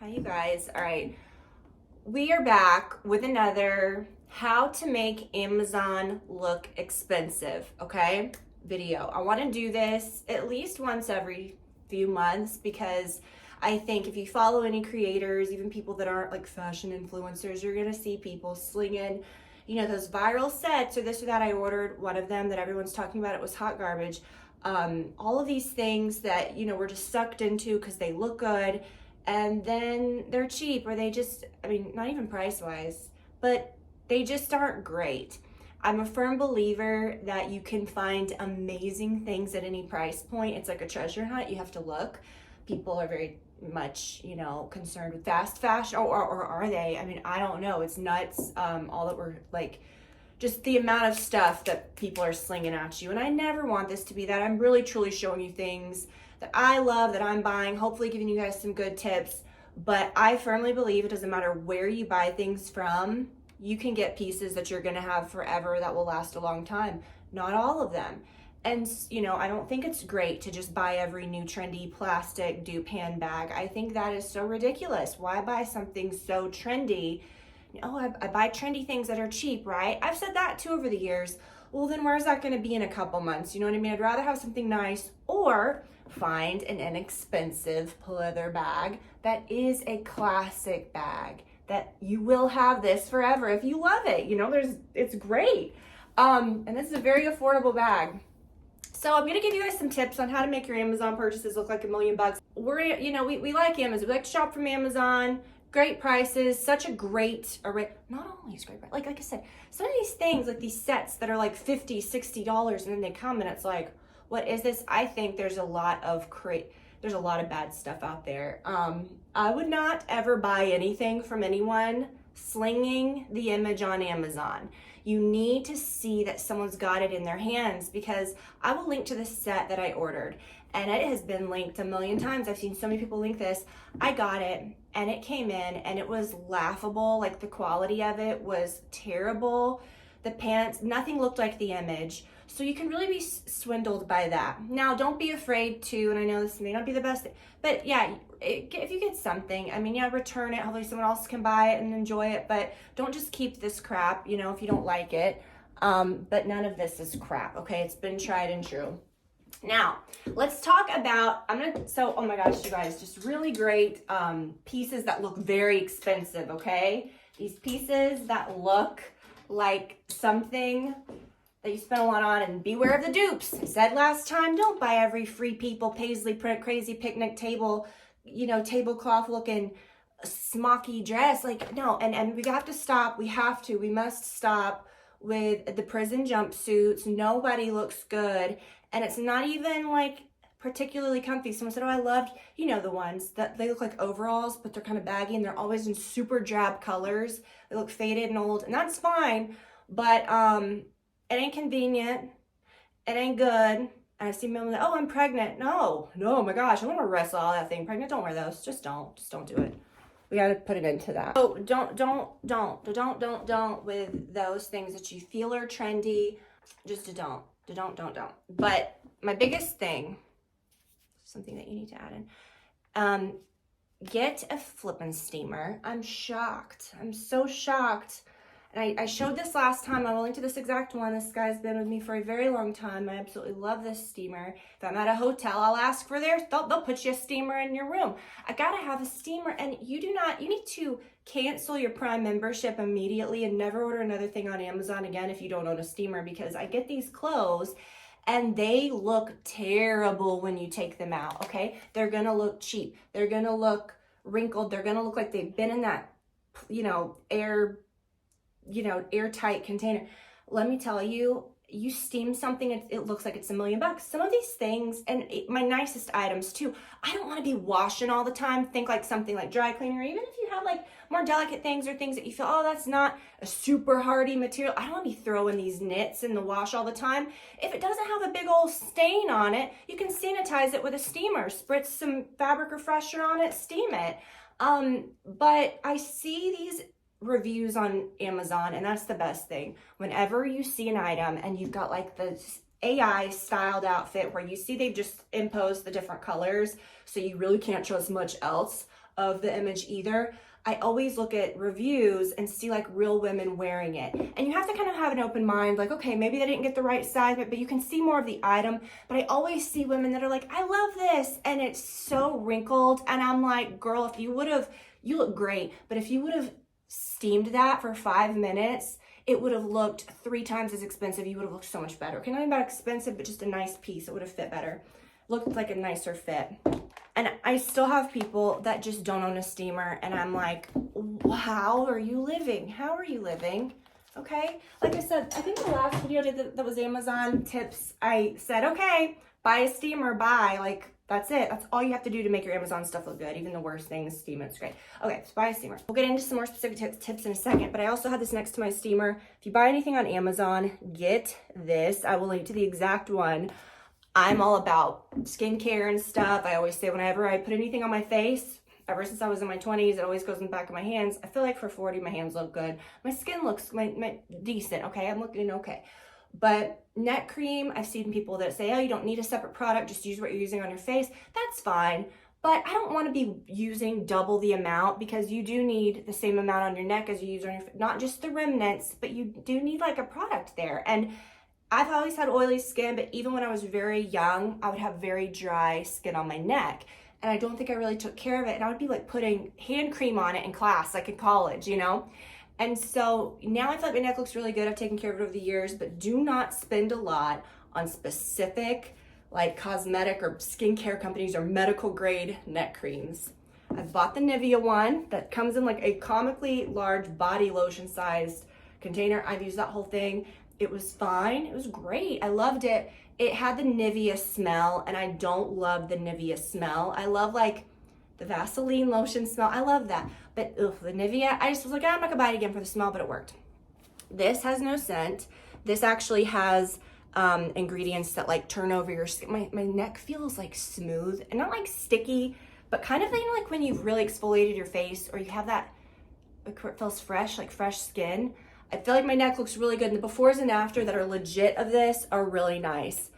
Hi, you guys. All right, we are back with another how to make Amazon look expensive, okay, video. I want to do this at least once every few months because I think if you follow any creators, even people that aren't like fashion influencers, you're gonna see people slinging, those viral sets or this or that. I ordered one of them that everyone's talking about. It was hot garbage. All of these things that we're just sucked into because they look good, and then they're cheap, or they just, not even price wise, but they just aren't great. I'm a firm believer that you can find amazing things at any price point. It's like a treasure hunt. You have to look. People are very much, concerned with fast fashion, or are they? I don't know. It's nuts. All that we're like, just the amount of stuff that people are slinging at you. And I never want this to be that. I'm really truly showing you things that I love, that I'm buying, hopefully giving you guys some good tips. But I firmly believe it doesn't matter where you buy things from, you can get pieces that you're gonna have forever that will last a long time. Not all of them. And I don't think it's great to just buy every new trendy plastic dupe handbag. I think that is so ridiculous. Why buy something so trendy? Oh, I buy trendy things that are cheap, right? I've said that too over the years. Well, then where's that going to be in a couple months? You know what I mean? I'd rather have something nice or find an inexpensive pleather bag that is a classic bag that you will have this forever if you love it. It's great. And this is a very affordable bag. So I'm gonna give you guys some tips on how to make your Amazon purchases look like $1 million. We like Amazon. We like to shop from Amazon. Great prices, such a great array. Not only is great, like I said, some of these things, like these sets that are like $50, $60, and then they come and it's like, what is this? I think there's a lot of bad stuff out there. I would not ever buy anything from anyone slinging the image on Amazon. You need to see that someone's got it in their hands, because I will link to the set that I ordered, and it has been linked a million times. I've seen so many people link this. I got it and it came in and it was laughable. Like, the quality of it was terrible. The pants, nothing looked like the image. So you can really be swindled by that. Now, don't be afraid to, and I know this may not be the best thing, but yeah, if you get something, return it. Hopefully someone else can buy it and enjoy it, but don't just keep this crap, if you don't like it. But none of this is crap, okay? It's been tried and true. Now, let's talk about, oh my gosh, you guys, just really great pieces that look very expensive, okay? These pieces that look like something that you spend a lot on, and beware of the dupes. I said last time, don't buy every Free People paisley print crazy picnic table, tablecloth looking smocky dress. Like, no, and we have to stop. We must stop with the prison jumpsuits. Nobody looks good. And it's not even like particularly comfy. Someone said, oh, I loved, the ones that they look like overalls, but they're kind of baggy and they're always in super drab colors. They look faded and old, and that's fine. But it ain't convenient. It ain't good. And I see people like, oh, I'm pregnant. No, oh my gosh, I don't want to wrestle all that thing pregnant. Don't wear those. Just don't do it. We got to put it into that. So don't with those things that you feel are trendy. Just don't. But my biggest thing, something that you need to add in, get a flippin' steamer. I'm shocked. I'm so shocked. And I showed this last time. I will link to this exact one. This guy's been with me for a very long time. I absolutely love this steamer. If I'm at a hotel, I'll ask for theirs. They'll put you a steamer in your room. I gotta have a steamer. And you need to cancel your Prime membership immediately and never order another thing on Amazon again if you don't own a steamer, because I get these clothes and they look terrible when you take them out, okay? They're gonna look cheap. They're gonna look wrinkled. They're gonna look like they've been in that, airtight container. Let me tell you, you steam something, it looks like it's $1 million. Some of these things, and my nicest items too, I don't want to be washing all the time. Think like something like dry cleaner, even if you have like more delicate things or things that you feel, oh, that's not a super hardy material. I don't want to be throwing these knits in the wash all the time. If it doesn't have a big old stain on it, you can sanitize it with a steamer, spritz some fabric refresher on it, steam it. But I see these reviews on Amazon, and that's the best thing. Whenever you see an item and you've got like the AI styled outfit where you see they've just imposed the different colors, so you really can't trust much else, of the image either. I always look at reviews and see like real women wearing it. And you have to kind of have an open mind, like, okay, maybe they didn't get the right size, but you can see more of the item. But I always see women that are like, I love this. And it's so wrinkled. And I'm like, girl, if you would have, you look great. But if you would have steamed that for 5 minutes, it would have looked 3 times as expensive. You would have looked so much better. Okay, not even about expensive, but just a nice piece. It would have fit better. Looked like a nicer fit. And I still have people that just don't own a steamer, and I'm like, how are you living? How are you living? Okay, like I said, I think the last video I did that was Amazon tips. I said, okay, buy a steamer, buy, like, that's it. That's all you have to do to make your Amazon stuff look good. Even the worst thing is steam, it's great. Okay, so buy a steamer. We'll get into some more specific tips in a second, but I also have this next to my steamer. If you buy anything on Amazon, get this. I will link to the exact one. I'm all about skincare and stuff. I always say whenever I put anything on my face, ever since I was in my 20s, it always goes in the back of my hands. I feel like for 40, my hands look good. My skin looks decent, okay? I'm looking okay. But neck cream, I've seen people that say, oh, you don't need a separate product, just use what you're using on your face. That's fine. But I don't want to be using double the amount, because you do need the same amount on your neck as you use on your face. Not just the remnants, but you do need like a product there. And I've always had oily skin, but even when I was very young, I would have very dry skin on my neck. And I don't think I really took care of it. And I would be like putting hand cream on it in class, like in college, you know? And so now I feel like my neck looks really good. I've taken care of it over the years, but do not spend a lot on specific like cosmetic or skincare companies or medical grade neck creams. I've bought the Nivea one that comes in like a comically large body lotion sized container. I've used that whole thing. It was fine. It was great. I loved it. It had the Nivea smell, and I don't love the Nivea smell. I love like the Vaseline lotion smell. I love that. But ugh, the Nivea, I just was like, I'm not gonna buy it again for the smell, but it worked. This has no scent. This actually has ingredients that like turn over your skin. My neck feels like smooth and not like sticky, but kind of, you know, like when you've really exfoliated your face, or you have that, it feels fresh, like fresh skin. I feel like my neck looks really good. And the befores and after that are legit of this are really nice.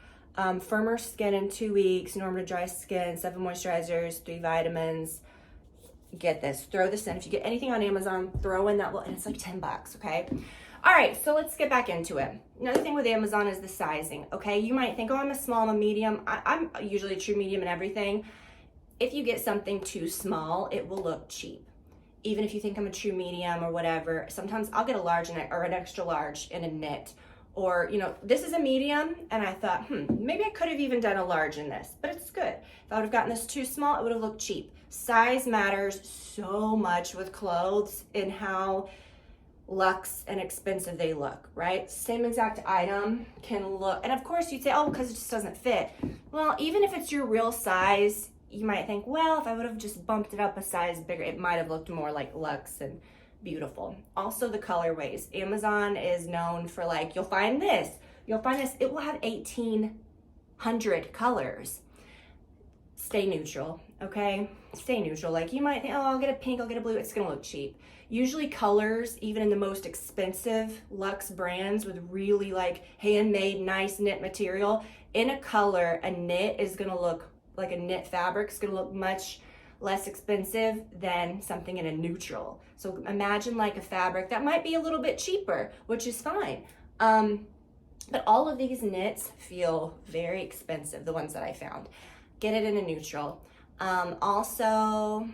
Firmer skin in 2 weeks, normal to dry skin, 7 moisturizers, 3 vitamins. Get this, throw this in. If you get anything on Amazon, throw in that, and it's like $10, okay? All right, so let's get back into it. Another thing with Amazon is the sizing, okay? You might think, oh, I'm a small, I'm a medium. I'm usually a true medium in everything. If you get something too small, it will look cheap. Even if you think I'm a true medium or whatever, sometimes I'll get a large or an extra large in a knit. Or, you know, this is a medium, and I thought, maybe I could have even done a large in this, but it's good. If I would have gotten this too small, it would have looked cheap. Size matters so much with clothes in how luxe and expensive they look, right? Same exact item can look, and of course you'd say, oh, because it just doesn't fit. Well, even if it's your real size, you might think, well, if I would have just bumped it up a size bigger, it might have looked more like luxe and beautiful. Also the colorways. Amazon is known for like, you'll find this, it will have 1,800 colors. Stay neutral, okay? Stay neutral. Like you might think, oh, I'll get a pink, I'll get a blue, it's gonna look cheap. Usually colors, even in the most expensive luxe brands with really like handmade, nice knit material, in a color, a knit is gonna look like a knit fabric is gonna look much less expensive than something in a neutral. So imagine like a fabric that might be a little bit cheaper, which is fine. But all of these knits feel very expensive, the ones that I found. Get it in a neutral. Also,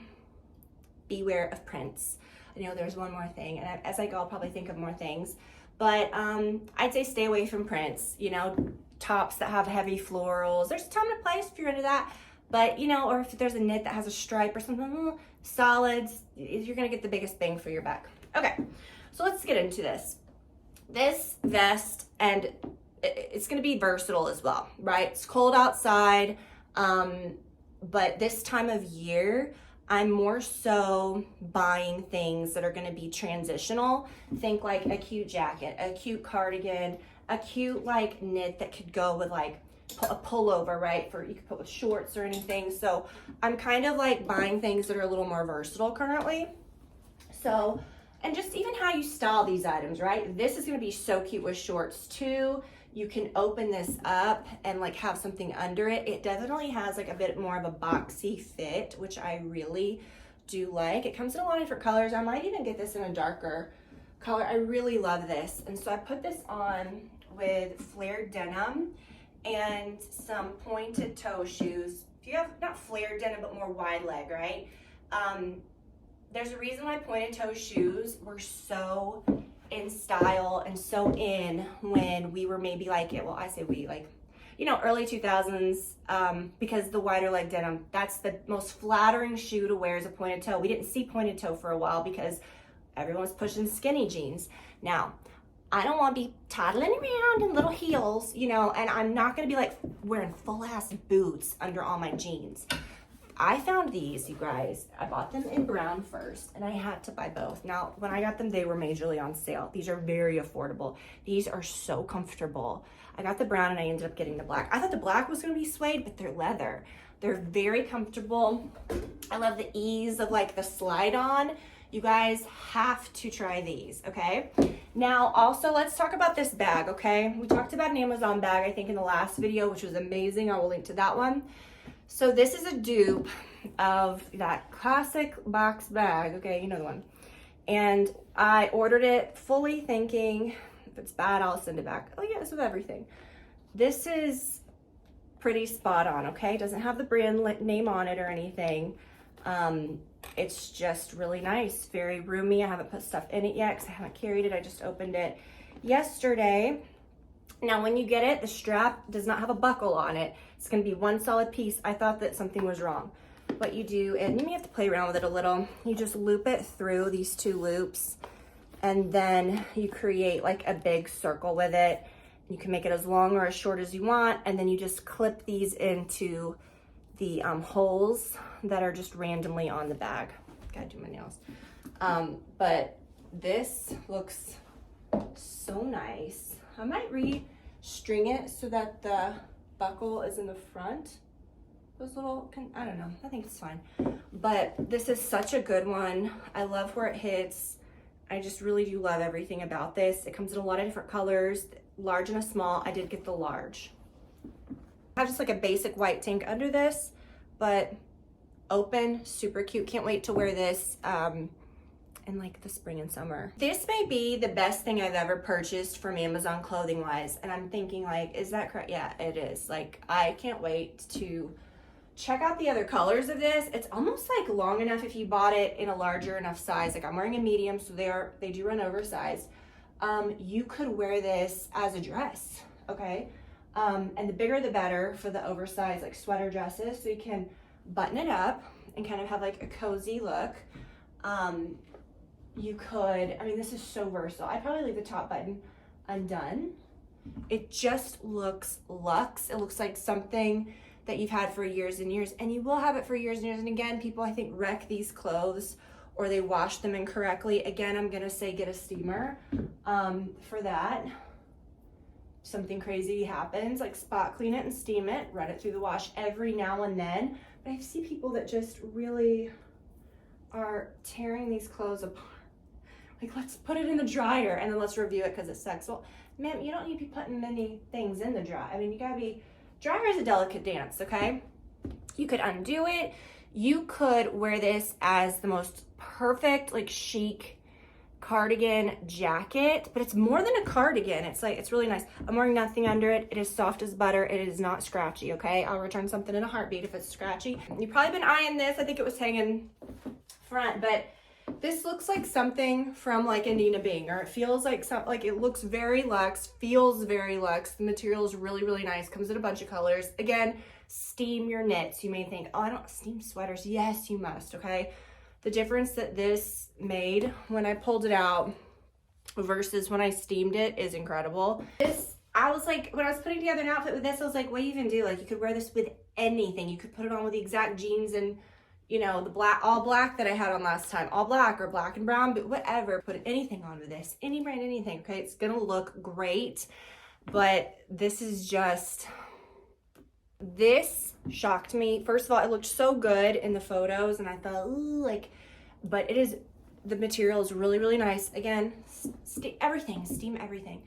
beware of prints. I know there's one more thing, and as I go, I'll probably think of more things. But I'd say stay away from prints, you know, tops that have heavy florals. There's a time and a place if you're into that. But, you know, or if there's a knit that has a stripe or something, solids, you're gonna get the biggest bang for your buck. Okay, so let's get into this. This vest, and it's gonna be versatile as well, right? It's cold outside, but this time of year, I'm more so buying things that are gonna be transitional. Think like a cute jacket, a cute cardigan, a cute like knit that could go with like a pullover, right? For you could put with shorts or anything. So I'm kind of like buying things that are a little more versatile currently. So, and just even how you style these items, right? This is gonna be so cute with shorts too. You can open this up and like have something under it. It definitely has like a bit more of a boxy fit, which I really do like. It comes in a lot of different colors. I might even get this in a darker color. I really love this. And so I put this on with flared denim and some pointed toe shoes. If you have not flared denim, but more wide leg, right? There's a reason why pointed toe shoes were so in style and so in when we were maybe like, well, I say we, like, you know, early 2000s, because the wider leg denim, that's the most flattering shoe to wear is a pointed toe. We didn't see pointed toe for a while because everyone was pushing skinny jeans. Now, I don't want to be toddling around in little heels, you know, and I'm not going to be like wearing full ass boots under all my jeans. I found these, you guys. I bought them in brown first, and I had to buy both. Now, when I got them, they were majorly on sale. These are very affordable. These are so comfortable. I got the brown, and I ended up getting the black. I thought the black was going to be suede, but they're leather. They're very comfortable. I love the ease of, like, the slide on. You guys have to try these, okay? Now, also, let's talk about this bag, okay? We talked about an Amazon bag, I think, in the last video, which was amazing. I will link to that one. So this is a dupe of that classic box bag, okay, you know the one. And I ordered it fully thinking, if it's bad, I'll send it back. Oh yeah, it's with everything. This is pretty spot on, okay? It doesn't have the brand name on it or anything. It's just really nice, very roomy. I haven't put stuff in it yet because I haven't carried it. I just opened it yesterday. Now, when you get it, the strap does not have a buckle on it. It's going to be one solid piece. I thought that something was wrong. What you do, and you have to play around with it a little, you just loop it through these two loops, and then you create like a big circle with it. You can make it as long or as short as you want, and then you just clip these into the holes that are just randomly on the bag. Gotta do my nails. But this looks so nice. I might restring it so that the buckle is in the front. Those little, I don't know, I think it's fine. But this is such a good one. I love where it hits. I just really do love everything about this. It comes in a lot of different colors, large and a small. I did get the large. I have just like a basic white tank under this, but open, super cute. Can't wait to wear this in like the spring and summer. This may be the best thing I've ever purchased from Amazon clothing wise. And I'm thinking like, is that correct? Yeah, it is. Like, I can't wait to check out the other colors of this. It's almost like long enough if you bought it in a larger enough size. Like I'm wearing a medium, so they do run oversized. You could wear this as a dress, okay? And the bigger the better for the oversized like sweater dresses, so you can button it up and kind of have like a cozy look. You could, I mean, this is so versatile. I'd probably leave the top button undone. It just looks luxe. It looks like something that you've had for years and years, and you will have it for years and years. And again, people I think wreck these clothes or they wash them incorrectly. Again, I'm gonna say get a steamer for that. Something crazy happens, like spot clean it and steam it, run it through the wash every now and then. But I see people that just really are tearing these clothes apart. Like, let's put it in the dryer and then let's review it because it sucks. Well, ma'am, you don't need to be putting many things in the dryer. I mean, you gotta be, dryer is a delicate dance, okay? You could undo it. You could wear this as the most perfect, like chic cardigan jacket, but it's more than a cardigan. It's like, it's really nice. I'm wearing nothing under it. It is soft as butter. It is not scratchy, okay? I'll return something in a heartbeat if it's scratchy. You've probably been eyeing this. I think it was hanging front, but this looks like something from like a Nina Bing, or it feels like something, like it looks very luxe, feels very luxe. The material is really, really nice. Comes in a bunch of colors. Again, steam your knits. You may think, oh, I don't steam sweaters. Yes, you must, okay? The difference that this made when I pulled it out versus when I steamed it is incredible. This, I was like, when I was putting together an outfit with this, I was like, what do you even do? Like, you could wear this with anything. You could put it on with the exact jeans and, you know, the black, all black that I had on last time, all black or black and brown, but whatever, put anything on with this, any brand, anything, okay? It's gonna look great, but this is just, this shocked me. First of all, it looked so good in the photos and I thought, ooh, like, but it is, the material is really, really nice. Again, steam everything.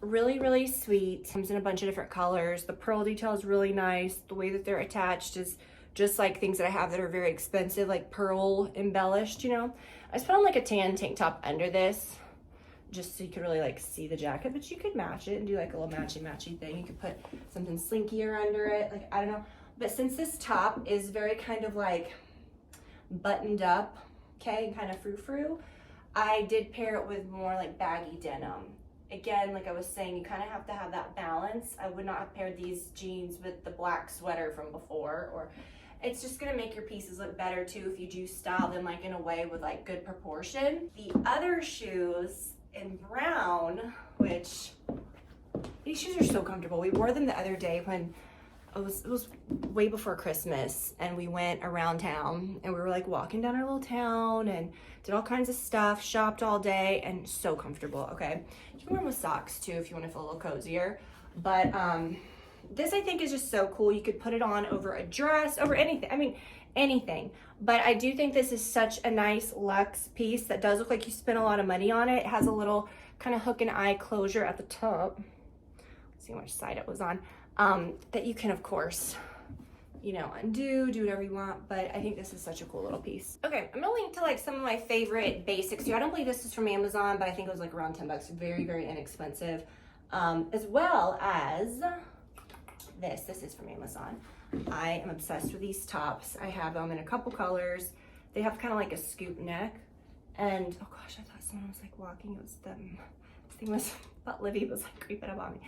Really, really sweet. Comes in a bunch of different colors. The pearl detail is really nice. The way that they're attached is just like things that I have that are very expensive, like pearl embellished, you know. I just put on like a tan tank top under this, just so you could really like see the jacket, but you could match it and do like a little matchy thing. You could put something slinkier under it, like, I don't know. But since this top is very kind of like buttoned up, okay, and kind of frou-frou, I did pair it with more like baggy denim. Again, like I was saying, you kind of have to have that balance. I would not have paired these jeans with the black sweater from before, or it's just gonna make your pieces look better too if you do style them like in a way with like good proportion. The other shoes in brown, which these shoes are so comfortable. We wore them the other day when it was way before Christmas, and we went around town and we were like walking down our little town and did all kinds of stuff, shopped all day, and so comfortable. Okay, you can wear them with socks too if you want to feel a little cozier, but this I think is just so cool. You could put it on over a dress, over anything. I mean, anything. But I do think this is such a nice luxe piece that does look like you spent a lot of money on it. It has a little kind of hook and eye closure at the top. Let's see which side it was on. That you can, of course, you know, undo, do whatever you want. But I think this is such a cool little piece. Okay, I'm gonna link to like some of my favorite basics too. I don't believe this is from Amazon, but I think it was like around 10 bucks. Very, very inexpensive. As well as this. This is from Amazon. I am obsessed with these tops. I have them in a couple colors. They have kind of like a scoop neck. And, oh gosh, I thought someone was like walking. It was them. This thing was, I thought Livy was like creeping up on me.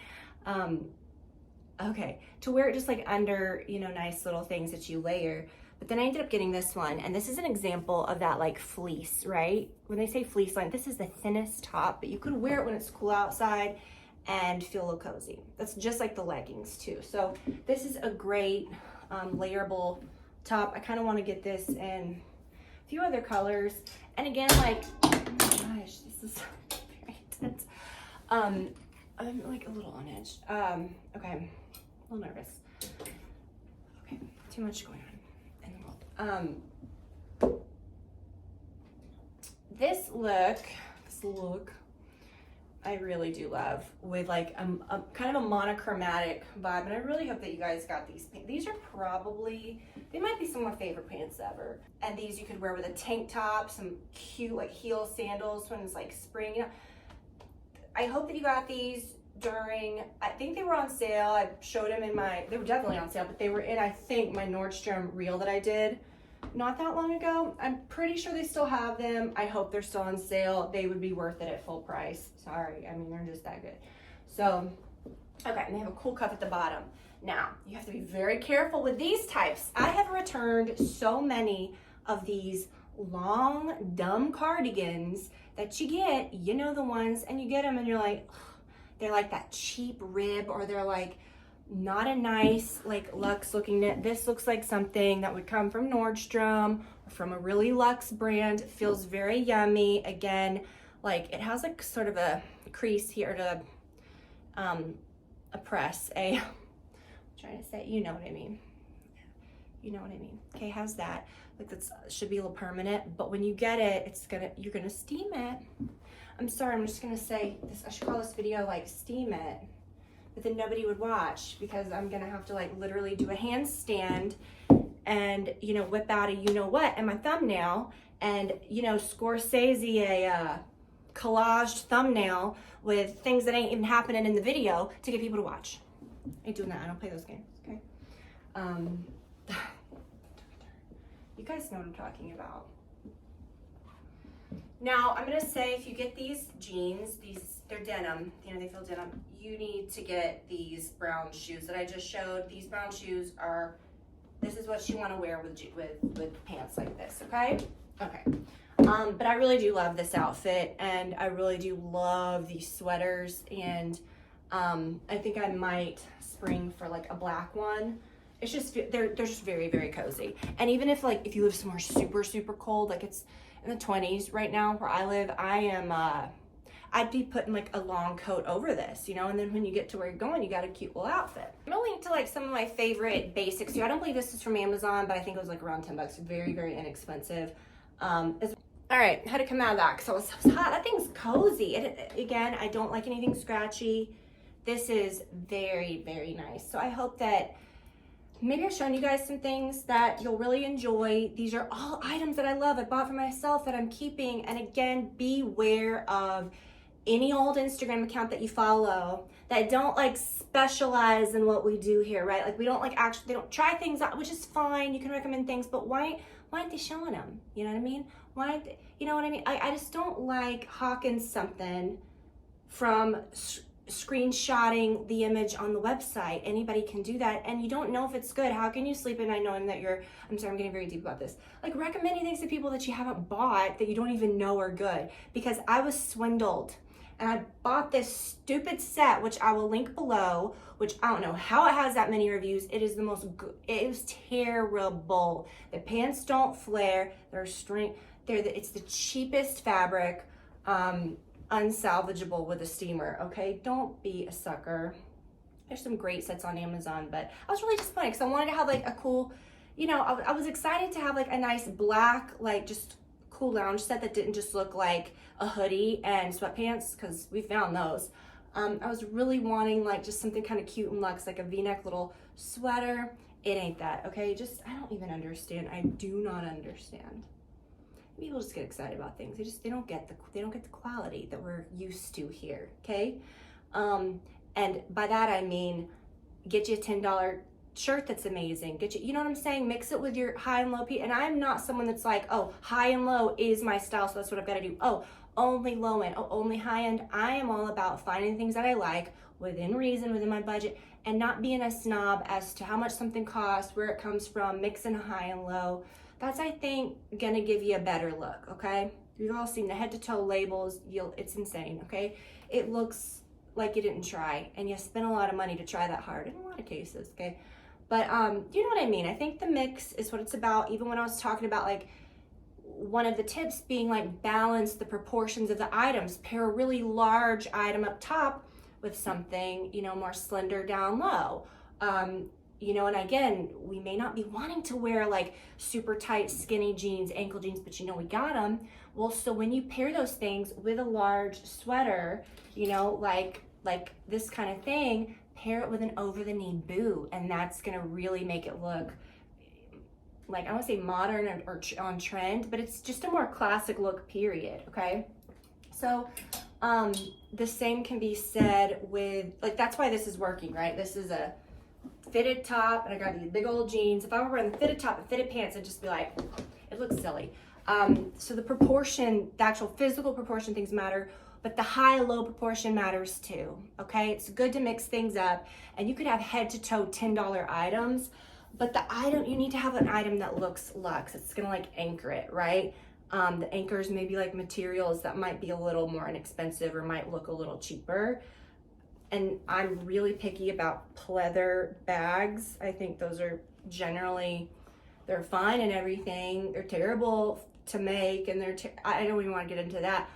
Okay, to wear it just like under, you know, nice little things that you layer. But then I ended up getting this one, and this is an example of that like fleece, right? When they say fleece line, this is the thinnest top, but you could wear it when it's cool outside and feel a little cozy. That's just like the leggings too. So this is a great layerable top. I kind of want to get this in a few other colors. And again, like, oh my gosh, this is very intense. I'm like a little on edge. Okay, a little nervous. Okay, too much going on in the world. This look, I really do love, with like a kind of a monochromatic vibe, and I really hope that you guys got these. These are probably, they might be some of my favorite pants ever. And these you could wear with a tank top, some cute like heel sandals when it's like spring. You know, I hope that you got these during, I think they were on sale. I showed them in my, they were definitely on sale, but they were in, I think, my Nordstrom reel that I did not that long ago. I'm pretty sure they still have them. I hope they're still on sale. They would be worth it at full price. Sorry, I mean, they're just that good. So, okay, and they have a cool cuff at the bottom. Now, you have to be very careful with these types. I have returned so many of these long, dumb cardigans that you get, you know the ones, and you get them and you're like, ugh, they're like that cheap rib, or they're like not a nice like luxe looking knit. This looks like something that would come from Nordstrom or from a really luxe brand. It feels very yummy. Again, like it has like sort of a crease here to oppress a, I'm trying to say, you know what I mean. You know what I mean. Okay, how's that? Like that should be a little permanent, but when you get it, you're gonna steam it. I'm sorry, I'm just gonna say this, I should call this video like steam it, but then nobody would watch because I'm gonna have to like literally do a handstand and, you know, whip out a you know what in my thumbnail, and, you know, Scorsese a collaged thumbnail with things that ain't even happening in the video to get people to watch. I ain't doing that. I don't play those games. Okay. You guys know what I'm talking about. Now, I'm gonna say if you get these jeans, they're denim, you know, they feel denim, you need to get these brown shoes that I just showed. These brown shoes are, this is what you wanna wear with pants like this, okay? Okay. But I really do love this outfit, and I really do love these sweaters, and I think I might spring for like a black one. It's just, they're just very, very cozy. And even if like, if you live somewhere super, super cold, like it's in the 20s right now where I live, I'd be putting like a long coat over this, you know, and then when you get to where you're going, you got a cute little outfit. I'm gonna link to like some of my favorite basics too. I don't believe this is from Amazon, but I think it was like around 10 bucks, very, very inexpensive. All right, how to come out of that, because I was so hot. That thing's cozy. Again, I don't like anything scratchy. This is very, very nice. So I hope that maybe I've shown you guys some things that you'll really enjoy. These are all items that I love. I bought for myself that I'm keeping. And again, beware of any old Instagram account that you follow that don't like specialize in what we do here, right? Like we don't like actually, they don't try things out, which is fine. You can recommend things, but why aren't they showing them? You know what I mean? Why aren't they, you know what I mean? I just don't like hawking something from screenshotting the image on the website. Anybody can do that, and you don't know if it's good. How can you sleep at night knowing that I'm sorry, I'm getting very deep about this. Like recommending things to people that you haven't bought that you don't even know are good. Because I was swindled, and I bought this stupid set, which I will link below, which I don't know how it has that many reviews. It is the most, it was terrible. The pants don't flare, they're it's the cheapest fabric, unsalvageable with a steamer, okay? Don't be a sucker. There's some great sets on Amazon, but I was really disappointed because I wanted to have like a cool, you know, I was excited to have like a nice black, like just cool lounge set that didn't just look like a hoodie and sweatpants, because we found those. I was really wanting like just something kind of cute and luxe, like a v-neck little sweater. It ain't that, okay? Just, I don't even understand. I do not understand. People just get excited about things. They don't get the quality that we're used to here, okay? And by that I mean, get you a $10 shirt that's amazing. You know what I'm saying? Mix it with your high and low piece. And I'm not someone that's like, oh, high and low is my style, so that's what I've got to do. Oh, only low end, oh, only high end. I am all about finding things that I like within reason, within my budget, and not being a snob as to how much something costs, where it comes from, mixing high and low. That's, I think, gonna give you a better look, okay? You've all seen the head to toe labels. It's insane, okay? It looks like you didn't try, and you spent a lot of money to try that hard in a lot of cases, okay? But you know what I mean? I think the mix is what it's about. Even when I was talking about like one of the tips being like balance the proportions of the items, pair a really large item up top with something, you know, more slender down low. You know, and again, we may not be wanting to wear like super tight skinny jeans, ankle jeans, but you know, we got them. Well, so when you pair those things with a large sweater, you know, like this kind of thing, pair it with an over the knee boot, and that's gonna really make it look like, I don't want to say modern or on trend, but it's just a more classic look, period, okay? So the same can be said with, like, that's why this is working, right? This is a fitted top, and I got these big old jeans. If I were wearing the fitted top and fitted pants, I'd just be like, it looks silly. So the proportion, the actual physical proportion things matter, but the high-low proportion matters too, okay? It's good to mix things up, and you could have head-to-toe $10 items, but the item, you need to have an item that looks luxe. It's gonna like anchor it, right? The anchors may be like materials that might be a little more inexpensive or might look a little cheaper. And I'm really picky about pleather bags. I think those are generally, they're fine and everything. They're terrible to make, and I don't even want to get into that.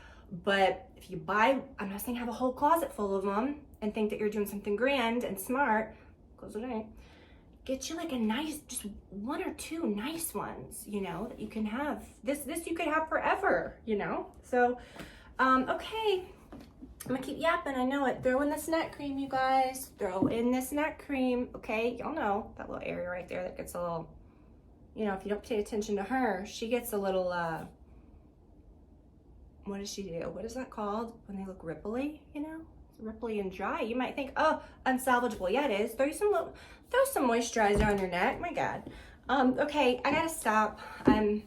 But if you buy, I'm not saying have a whole closet full of them and think that you're doing something grand and smart, because it ain't. Get you like a nice, just one or two nice ones, you know, that you can have. This you could have forever, you know? So, okay. I'm gonna keep yapping, I know it. Throw in this neck cream, you guys. Throw in this neck cream, okay? Y'all know that little area right there that gets a little, you know, if you don't pay attention to her, she gets a little, what does she do? What is that called when they look ripply, you know? Ripply and dry. You might think, oh, unsalvageable. Yeah, it is. Throw some moisturizer on your neck. My God. Okay, I gotta stop. I'm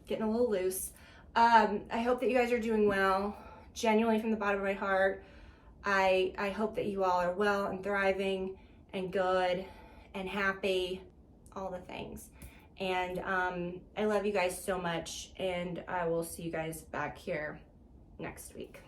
getting a little loose. I hope that you guys are doing well. Genuinely, from the bottom of my heart, I hope that you all are well and thriving and good and happy, all the things. And I love you guys so much, and I will see you guys back here next week.